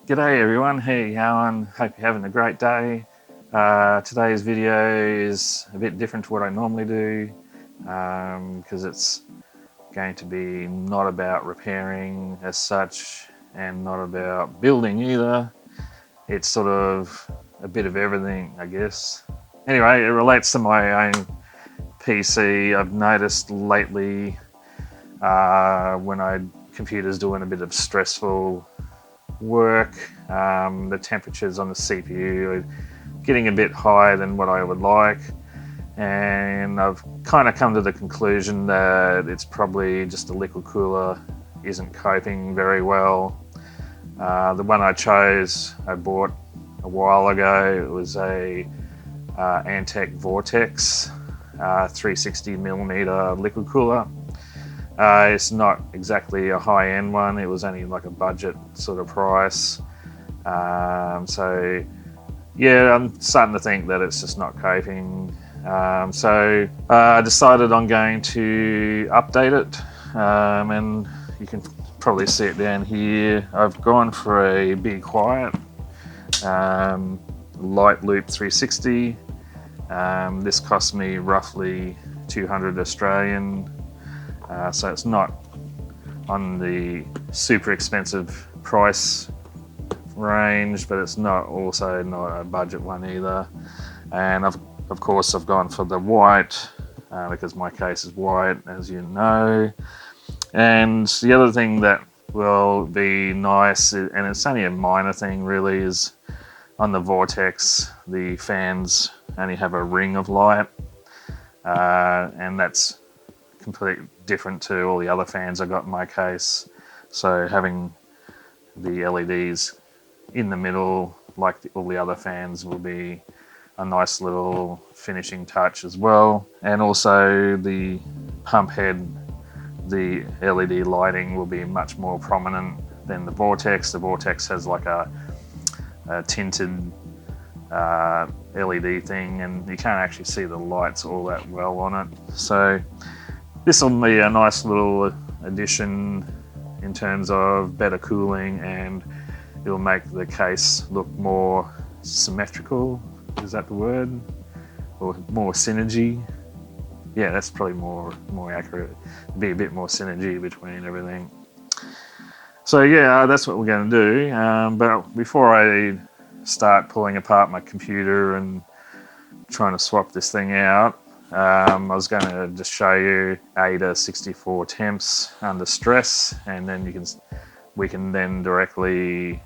G'day everyone, how you going? Hope you're having a great day. Today's video is a bit different to what I normally do because it's going to be not about repairing as such and not about building either. It's sort of a bit of everything, I guess. Anyway, it relates to my own PC. I've noticed lately when computer's doing a bit of stressful work, the temperatures on the CPU are getting a bit higher than what I would like, and I've kind of come to the conclusion that it's probably just the liquid cooler isn't coping very well. The one I bought a while ago. It was a Antec Vortex 360mm liquid cooler. It's not exactly a high-end one. It was only like a budget sort of price. So yeah, I'm starting to think that it's just not coping. So I decided on going to update it, and you can probably see it down here. I've gone for a Be Quiet Light Loop 360. This cost me roughly 200 Australian. So it's not on the super expensive price range, but it's also not a budget one either. And of course I've gone for the white because my case is white, as you know. And the other thing that will be nice, and it's only a minor thing really, is on the Vortex the fans only have a ring of light, and that's completely different to all the other fans I got in my case. So having the LEDs in the middle like all the other fans will be a nice little finishing touch as well. And also the pump head, the LED lighting will be much more prominent than the Vortex. The Vortex has like a tinted LED thing, and you can't actually see the lights all that well on it. So this will be a nice little addition in terms of better cooling, and it'll make the case look more symmetrical. Is that the word? Or more synergy? Yeah, that's probably more accurate. Be a bit more synergy between everything. So yeah, that's what we're going to do. But before I start pulling apart my computer and trying to swap this thing out, I was going to just show you Ada 64 temps under stress, and then we can then directly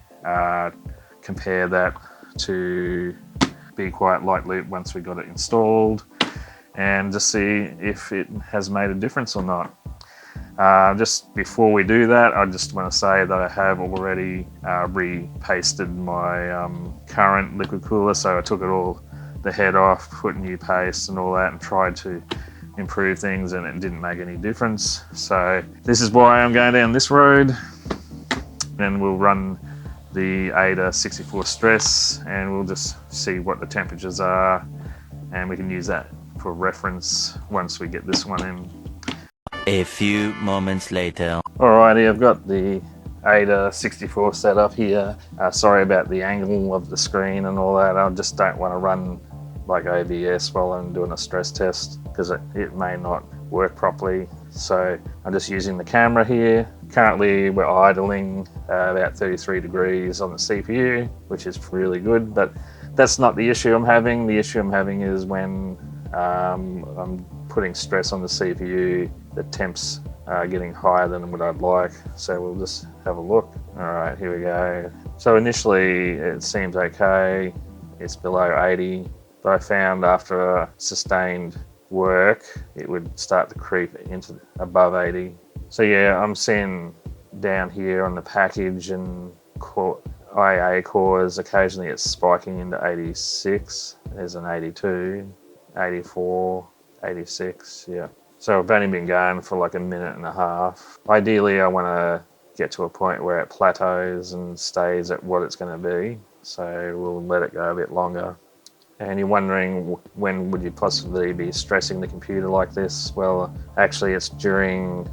compare that to Be Quiet Light Loop once we got it installed, and just see if it has made a difference or not. Just before we do that, I just want to say that I have already repasted my current liquid cooler. So I took the head off, put new paste and all that, and tried to improve things, and it didn't make any difference. So this is why I'm going down this road. Then we'll run the Ada 64 stress, and we'll just see what the temperatures are, and we can use that for reference once we get this one in. A few moments later. Alrighty, I've got the Ada 64 set up here. Sorry about the angle of the screen and all that. I just don't want to run like OBS while I'm doing a stress test, because it may not work properly. So I'm just using the camera here. Currently we're idling about 33 degrees on the CPU, which is really good, but that's not the issue I'm having. The issue I'm having is when I'm putting stress on the CPU, the temps are getting higher than what I'd like. So we'll just have a look. All right, here we go. So initially it seems okay. It's below 80, but I found after sustained work, it would start to creep into above 80. So yeah, I'm seeing down here on the package and IA cores, occasionally it's spiking into 86. There's an 82, 84, 86, yeah. So I've only been going for like a minute and a half. Ideally, I want to get to a point where it plateaus and stays at what it's going to be. So we'll let it go a bit longer. And you're wondering, when would you possibly be stressing the computer like this? Well, actually it's during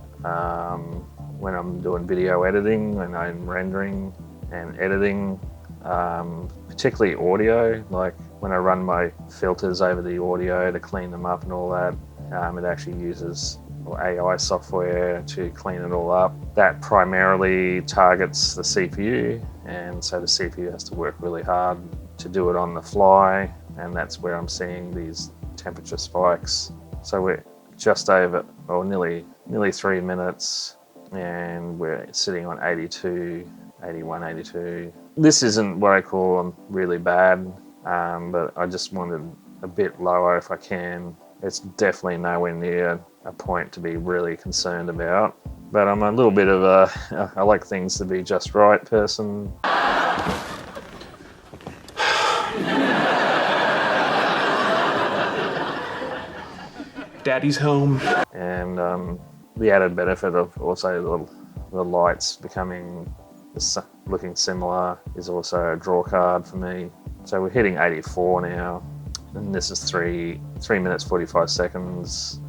when I'm doing video editing and I'm rendering and editing, particularly audio. Like when I run my filters over the audio to clean them up and all that, it actually uses AI software to clean it all up. That primarily targets the CPU, and so the CPU has to work really hard to do it on the fly, and that's where I'm seeing these temperature spikes. So we're just over, or nearly 3 minutes, and we're sitting on 82, 81, 82. This isn't what I call really bad, but I just wanted a bit lower if I can. It's definitely nowhere near a point to be really concerned about, but I'm a little bit of a, I like things to be just right person. Daddy's home. And the added benefit of also the lights becoming, looking similar is also a draw card for me. So we're hitting 84 now, and this is 3 minutes 45 seconds.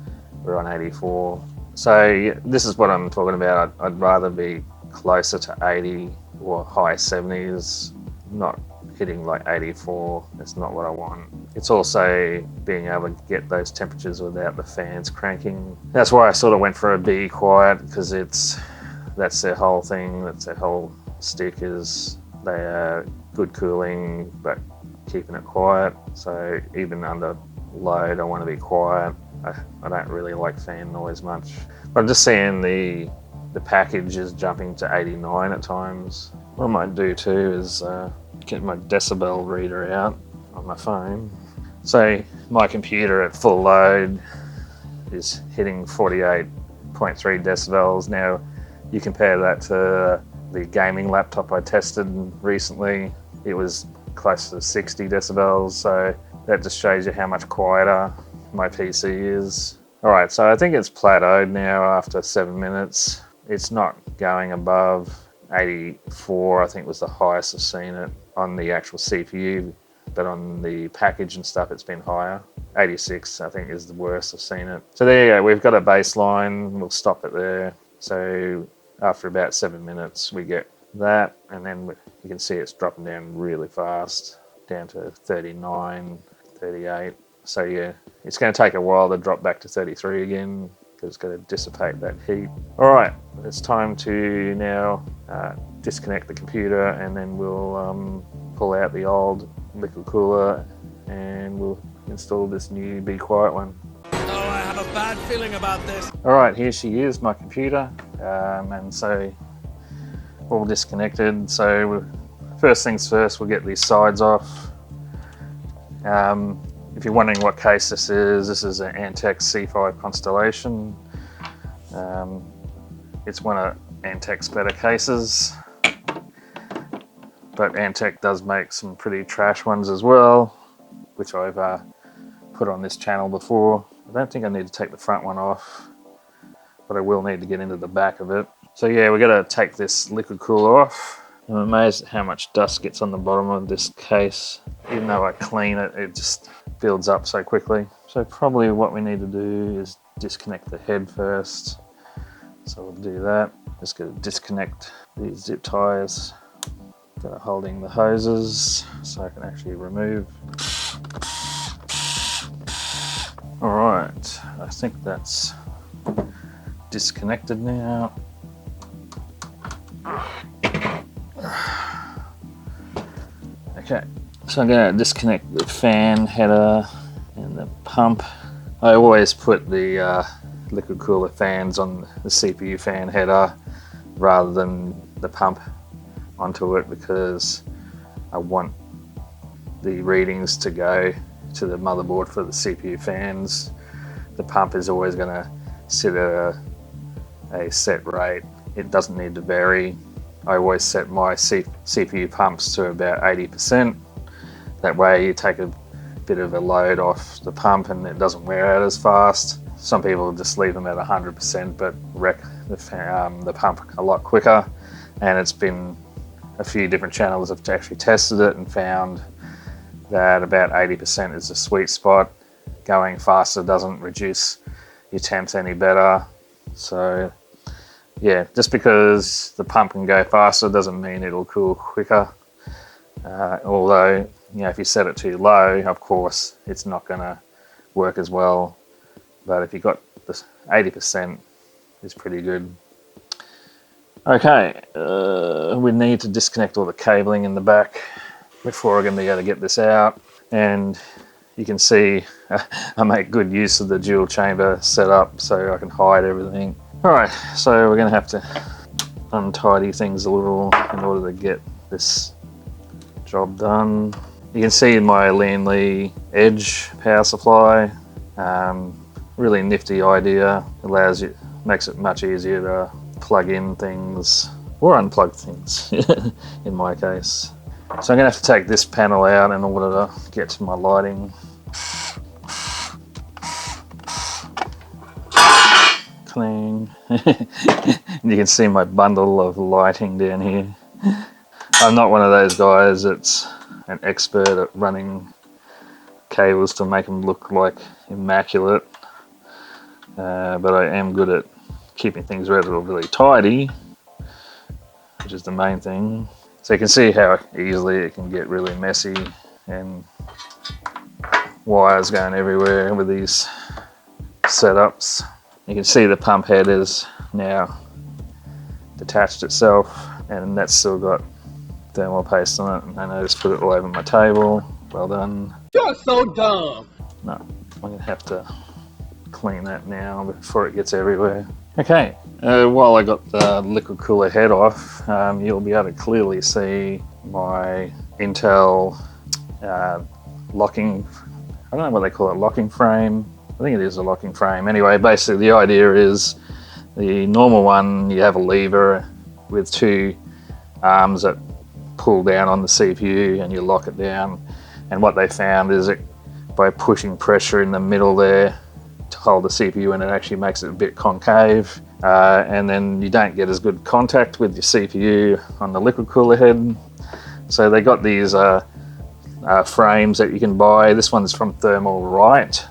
We're on 84. So this is what I'm talking about. I'd rather be closer to 80 or high 70s, not hitting like 84. That's not what I want. It's also being able to get those temperatures without the fans cranking. That's why I sort of went for a be quiet, because that's their whole thing. That's their whole stick, is they are good cooling but keeping it quiet. So even under load, I want to be quiet. I don't really like fan noise much. But I'm just seeing the package is jumping to 89 at times. What I might do too is get my decibel reader out on my phone. So my computer at full load is hitting 48.3 decibels. Now you compare that to the gaming laptop I tested recently, it was close to 60 decibels. So that just shows you how much quieter my PC is. All right, so I think it's plateaued now after 7 minutes. It's not going above 84, I think was the highest I've seen it on the actual CPU, but on the package and stuff it's been higher. 86 I think is the worst I've seen it. So there you go, we've got a baseline, we'll stop it there. So after about 7 minutes we get that, and then you can see it's dropping down really fast, down to 39, 38. So yeah, it's going to take a while to drop back to 33 again, because it's going to dissipate that heat. All right, it's time to now disconnect the computer, and then we'll pull out the old liquid cooler and we'll install this new Be Quiet one. Oh, I have a bad feeling about this. All right, here she is, my computer, and so all disconnected. So first things first, we'll get these sides off. If you're wondering what case this is an Antec C5 Constellation. It's one of Antec's better cases, but Antec does make some pretty trash ones as well, which I've put on this channel before. I don't think I need to take the front one off, but I will need to get into the back of it. So yeah, we're gonna take this liquid cooler off. I'm amazed at how much dust gets on the bottom of this case. Even though I clean it, it just builds up so quickly. So probably what we need to do is disconnect the head first. So we'll do that. Just gonna disconnect these zip ties that are holding the hoses so I can actually remove. All right, I think that's disconnected now. Okay, so I'm going to disconnect the fan header and the pump. I always put the liquid cooler fans on the CPU fan header rather than the pump onto it, because I want the readings to go to the motherboard for the CPU fans. The pump is always going to sit at a set rate. It doesn't need to vary. I always set my CPU pumps to about 80%. That way you take a bit of a load off the pump and it doesn't wear out as fast. Some people just leave them at 100% but wreck the pump a lot quicker. And it's been a few different channels have actually tested it and found that about 80% is a sweet spot. Going faster doesn't reduce your temps any better. So yeah, just because the pump can go faster doesn't mean it'll cool quicker. Although, you know, if you set it too low, of course, it's not going to work as well. But if you got this 80%, is pretty good. Okay, we need to disconnect all the cabling in the back before I'm going to be able to get this out. And you can see I make good use of the dual chamber setup so I can hide everything. Alright, so we're going to have to untidy things a little in order to get this job done. You can see my Lian-Li Edge power supply. Really nifty idea. Allows you, makes it much easier to plug in things or unplug things in my case. So I'm going to have to take this panel out in order to get to my lighting. Clean. And you can see my bundle of lighting down here. I'm not one of those guys that's an expert at running cables to make them look like immaculate, but I am good at keeping things relatively tidy, which is the main thing. So you can see how easily it can get really messy and wires going everywhere with these setups. You can see the pump head is now detached itself, and that's still got thermal paste on it, and I just put it all over my table. Well done. You're so dumb. No, I'm going to have to clean that now before it gets everywhere. Okay, while I got the liquid cooler head off, you'll be able to clearly see my Intel locking, I don't know what they call it, locking frame. I think it is a locking frame. Anyway, basically the idea is the normal one, you have a lever with two arms that pull down on the CPU and you lock it down. And what they found is that by pushing pressure in the middle there to hold the CPU, and it actually makes it a bit concave, and then you don't get as good contact with your CPU on the liquid cooler head. So they got these frames that you can buy. This one's from Thermal Right.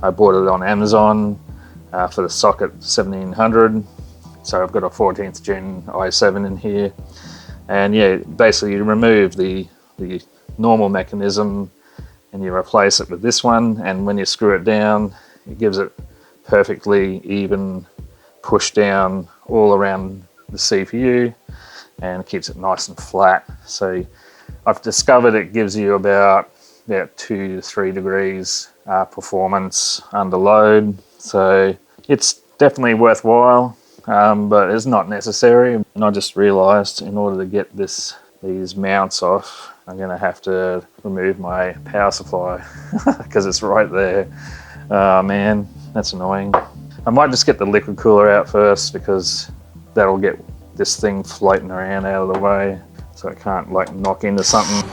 I bought it on Amazon for the socket 1700. So I've got a 14th gen i7 in here. And yeah, basically you remove the normal mechanism and you replace it with this one, and when you screw it down, it gives it perfectly even push down all around the CPU and keeps it nice and flat. So I've discovered it gives you about 2 to 3 degrees performance under load. So it's definitely worthwhile, but it's not necessary. And I just realized in order to get these mounts off, I'm going to have to remove my power supply because it's right there. Oh man, that's annoying. I might just get the liquid cooler out first because that'll get this thing floating around out of the way so it can't like knock into something.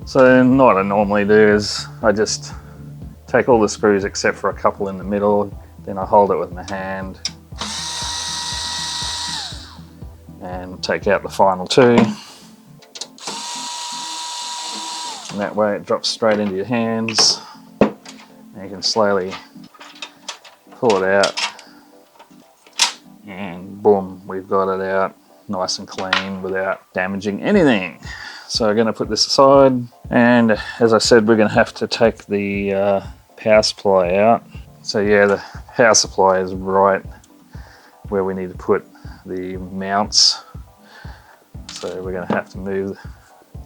So what I normally do is I just take all the screws except for a couple in the middle, then I hold it with my hand and take out the final 2. And that way it drops straight into your hands and you can slowly pull it out and boom, we've got it out nice and clean without damaging anything. So I'm going to put this aside, and as I said, we're going to have to take the power supply out. So yeah, the power supply is right where we need to put the mounts. So we're going to have to move,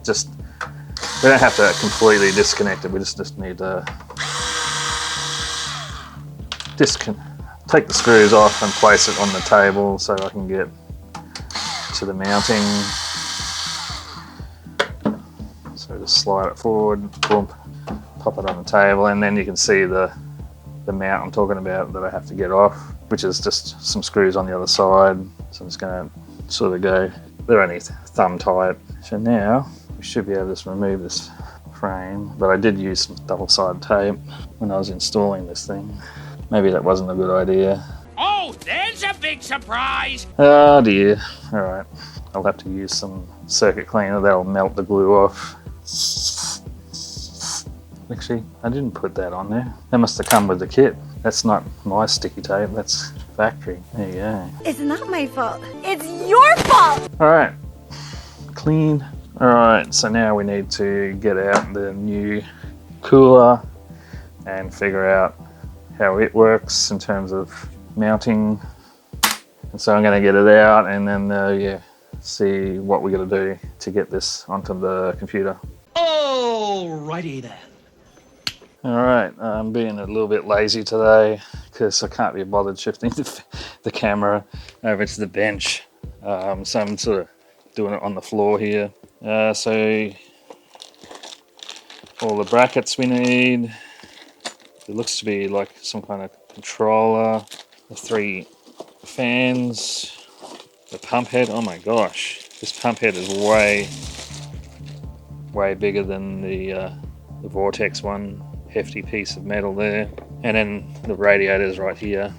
we don't have to completely disconnect it, we just need to take the screws off and place it on the table so I can get to the mounting. So just slide it forward, boom, pop it on the table, and then you can see the mount I'm talking about that I have to get off, which is just some screws on the other side. So I'm just going to sort of go, they're only thumb tight. So now we should be able to just remove this frame, but I did use some double-sided tape when I was installing this thing. Maybe that wasn't a good idea. Oh, there's a big surprise! Oh dear, all right. I'll have to use some circuit cleaner that'll melt the glue off. Actually, I didn't put that on there. That must have come with the kit. That's not my sticky tape, that's factory. There you go. It's not my fault. It's your fault! Alright, clean. Alright, so now we need to get out the new cooler and figure out how it works in terms of mounting. And so I'm going to get it out and then yeah, see what we're going to do to get this onto the computer. Alrighty then. Alright, I'm being a little bit lazy today because I can't be bothered shifting the camera over to the bench. So I'm sort of doing it on the floor here. So all the brackets we need. It looks to be like some kind of controller. The 3 fans. The pump head. Oh my gosh, this pump head is way bigger than the Vortex one. Hefty piece of metal there, and then the radiators right here.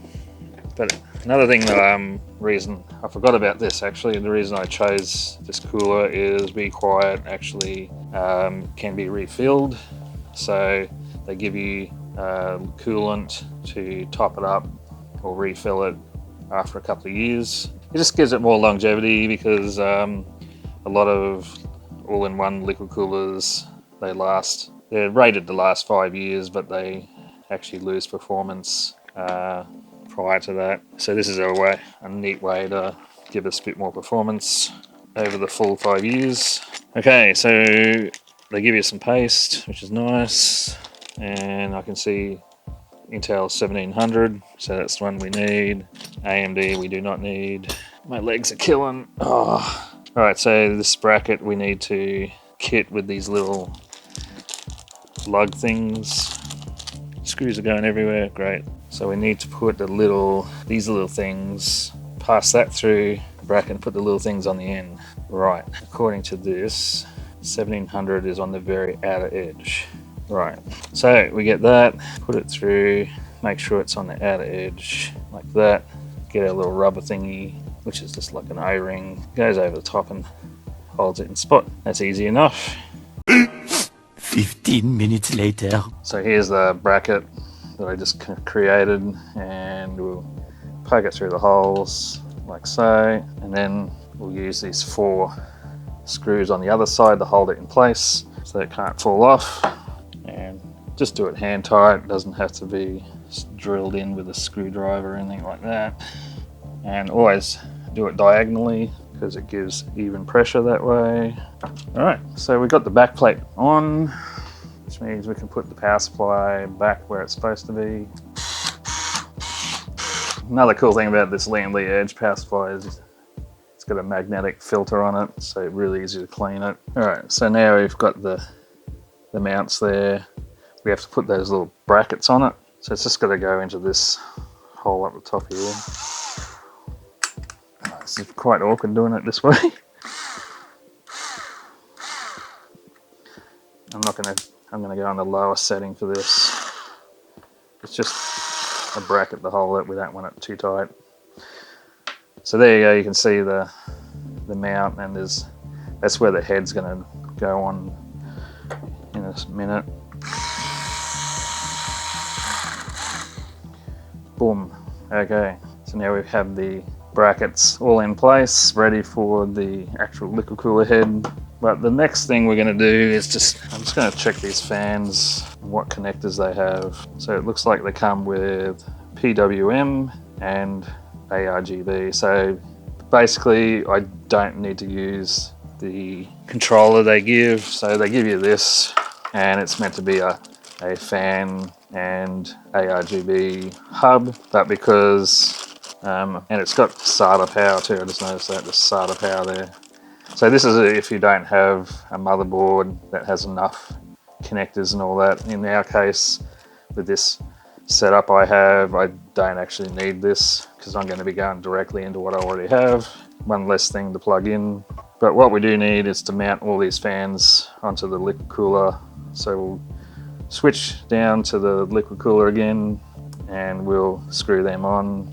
But another thing that reason I forgot about this actually, the reason I chose this cooler is Be Quiet actually can be refilled, so they give you coolant to top it up or refill it after a couple of years. It just gives it more longevity because a lot of all-in-one liquid coolers, they're rated to last 5 years, but they actually lose performance prior to that. So this is a neat way to give us a bit more performance over the full 5 years. Okay, so they give you some paste, which is nice. And I can see Intel 1700, so that's the one we need. AMD we do not need. My legs are killing. Oh. All right, so this bracket we need to kit with these little lug things. Screws are going everywhere, great. So we need to put these little things, pass that through the bracket and put the little things on the end. Right, according to this, 1700 is on the very outer edge. Right, so we get that, put it through, make sure it's on the outer edge, like that. Get our little rubber thingy, which is just like an O-ring, goes over the top and holds it in spot. That's easy enough. 15 minutes later. So here's the bracket that I just created, and we'll poke it through the holes like so, and then we'll use these 4 screws on the other side to hold it in place so it can't fall off, and just do it hand tight. It doesn't have to be drilled in with a screwdriver or anything like that, and always do it diagonally because it gives even pressure that way. Alright, so we got the back plate on, which means we can put the power supply back where it's supposed to be. Another cool thing about this Lian-Li Edge power supply is it's got a magnetic filter on it, so really easy to clean it. Alright, so now we've got the mounts there. We have to put those little brackets on it, so it's just got to go into this hole up the top here. This is quite awkward doing it this way. I'm gonna go on the lower setting for this. It's just a bracket to hold it. We don't want it too tight. So there you go, you can see the mount, and that's where the head's gonna go on in a minute. Boom. Okay, so now we have the brackets all in place, ready for the actual liquid cooler head. But the next thing we're going to do is I'm just going to check these fans, what connectors they have. So it looks like they come with PWM and ARGB. So basically I don't need to use the controller they give. So they give you this, and it's meant to be a fan and ARGB hub, but because and it's got SATA power too. I just noticed that, the SATA power there. So this is if you don't have a motherboard that has enough connectors and all that. In our case, with this setup I don't actually need this because I'm going to be going directly into what I already have. One less thing to plug in. But what we do need is to mount all these fans onto the liquid cooler. So we'll switch down to the liquid cooler again, and we'll screw them on.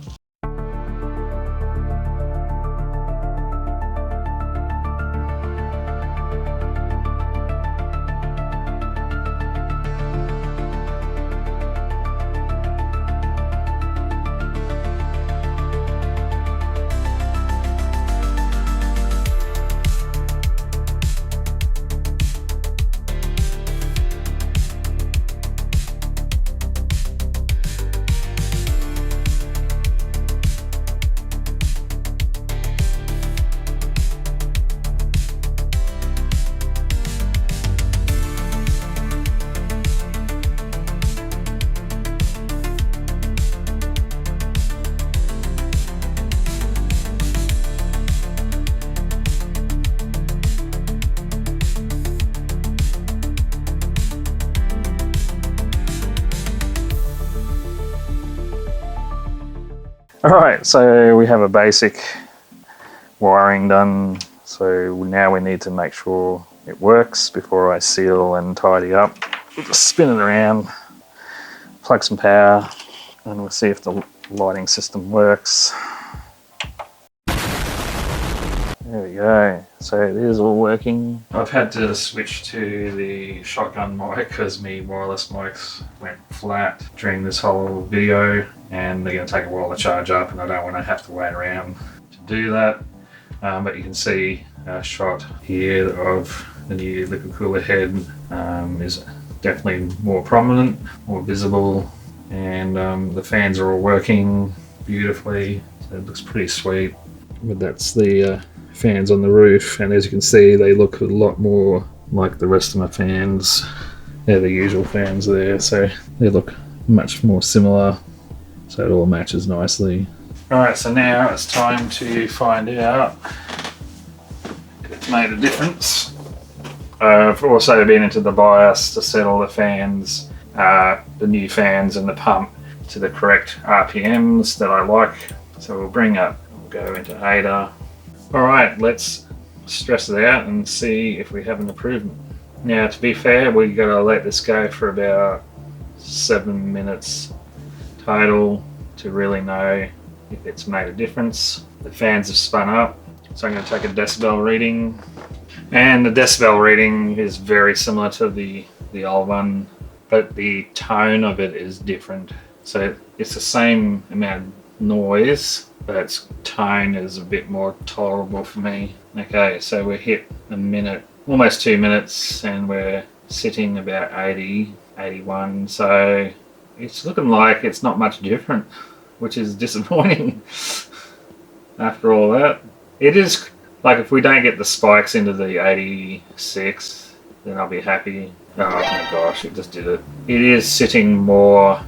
Alright, so we have a basic wiring done. So now we need to make sure it works before I seal and tidy up. We'll just spin it around, plug some power, and we'll see if the lighting system works. There we go. So it is all working. I've had to switch to the shotgun mic because my wireless mics went flat during this whole video, and they're going to take a while to charge up, and I don't want to have to wait around to do that. But you can see a shot here of the new liquid cooler head is definitely more prominent, more visible, and the fans are all working beautifully. So it looks pretty sweet. But that's the fans on the roof, and as you can see, they look a lot more like the rest of my fans. They're the usual fans there, so they look much more similar, so it all matches nicely. Alright, so now it's time to find out if it's made a difference. I've also been into the BIOS to set all the fans, the new fans and the pump to the correct RPMs that I like. So we'll go into ADA. Alright, let's stress it out and see if we have an improvement. Now, to be fair, we gotta let this go for about 7 minutes total to really know if it's made a difference. The fans have spun up, so I'm going to take a decibel reading, and the decibel reading is very similar to the old one, but the tone of it is different. So it's the same amount of noise, but its tone is a bit more tolerable for me. Okay, so we hit a minute, almost 2 minutes, and we're sitting about 80, 81, so it's looking like it's not much different, which is disappointing after all that. It is, like, if we don't get the spikes into the 86, then I'll be happy. Oh my gosh, it just did it. It is sitting more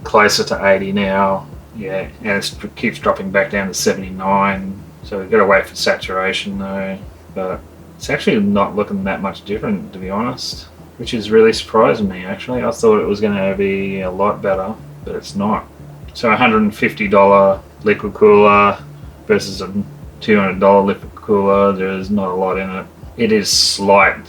closer to 80 now. Yeah, and it keeps dropping back down to 79, so we've got to wait for saturation though. But it's actually not looking that much different, to be honest, which is really surprising me actually. I thought it was going to be a lot better, but it's not. So $150 liquid cooler versus a $200 liquid cooler, there's not a lot in it. It is slightly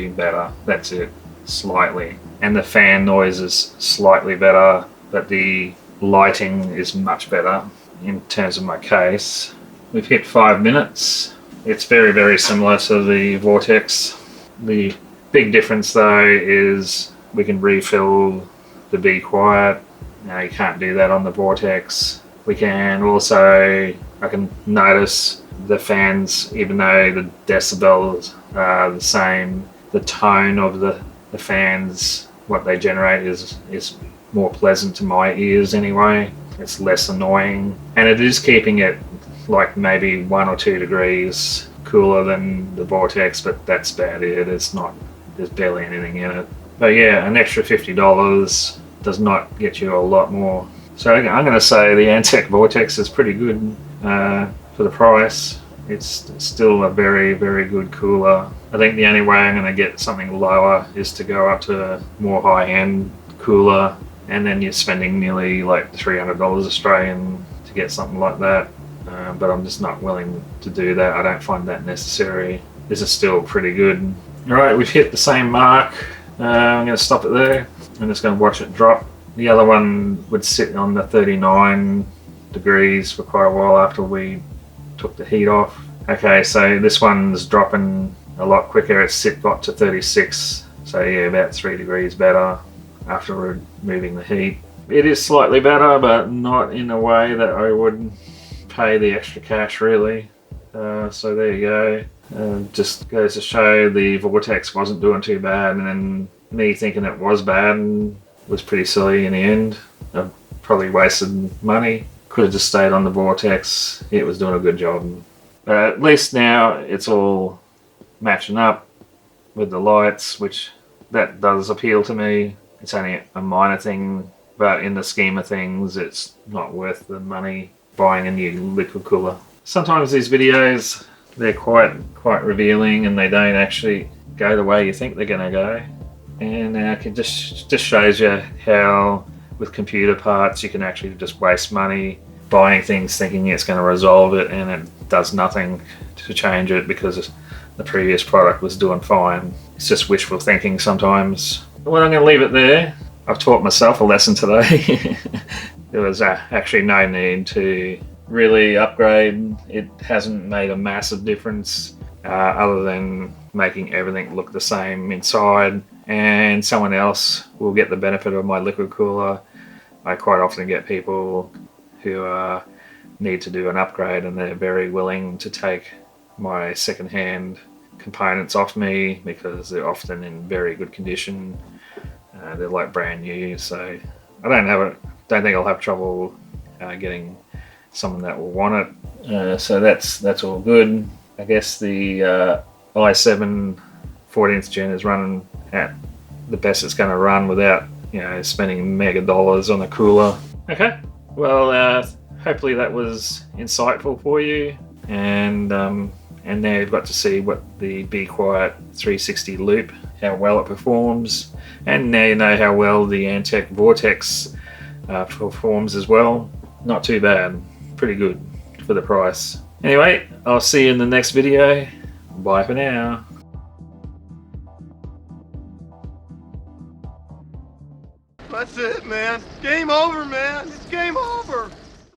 better, that's it, slightly. And the fan noise is slightly better, but the lighting is much better in terms of my case. We've hit 5 minutes. It's very, very similar to the Vortex. The big difference though is we can refill the Be Quiet. Now you can't do that on the Vortex. We can also, I can notice the fans, even though the decibels are the same, the tone of the fans, what they generate is more pleasant to my ears anyway. It's less annoying, and it is keeping it like maybe 1 or 2 degrees cooler than the Vortex, but that's about it. It's not, there's barely anything in it. But yeah, an extra $50 does not get you a lot more. So I'm going to say the Antec Vortex is pretty good for the price. It's still a very, very good cooler. I think the only way I'm going to get something lower is to go up to a more high-end cooler, and then you're spending nearly like $300 Australian to get something like that. But I'm just not willing to do that. I don't find that necessary. This is still pretty good. Alright, we've hit the same mark. I'm going to stop it there. I'm just going to watch it drop. The other one would sit on the 39 degrees for quite a while after we took the heat off. Okay, so this one's dropping a lot quicker. It's got to 36, so yeah, about 3 degrees better after removing the heat. It is slightly better, but not in a way that I would pay the extra cash really. So there you go. Just goes to show the Vortex wasn't doing too bad, and then me thinking it was bad was pretty silly in the end. I probably wasted money. Could have just stayed on the Vortex. It was doing a good job. But at least now it's all matching up with the lights, which that does appeal to me. It's only a minor thing, but in the scheme of things, it's not worth the money buying a new liquid cooler. Sometimes these videos, they're quite revealing, and they don't actually go the way you think they're going to go. And it just shows you how with computer parts, you can actually just waste money buying things thinking it's going to resolve it, and it does nothing to change it because the previous product was doing fine. It's just wishful thinking sometimes. Well, I'm going to leave it there. I've taught myself a lesson today. There was actually no need to really upgrade. It hasn't made a massive difference other than making everything look the same inside, and someone else will get the benefit of my liquid cooler. I quite often get people who need to do an upgrade, and they're very willing to take my second-hand components off me because they're often in very good condition. They're like brand new, so I don't think I'll have trouble getting someone that will want it. So that's all good. I guess the i7 14th gen is running at the best it's going to run without, you know, spending mega dollars on a cooler. Okay, well, hopefully that was insightful for you, and now you've got to see what the Be Quiet 360 loop, how well it performs, and now you know how well the Antec Vortex performs as well. Not too bad, pretty good for the price. Anyway, I'll see you in the next video. Bye for now. That's it, man. Game over, man. It's game over.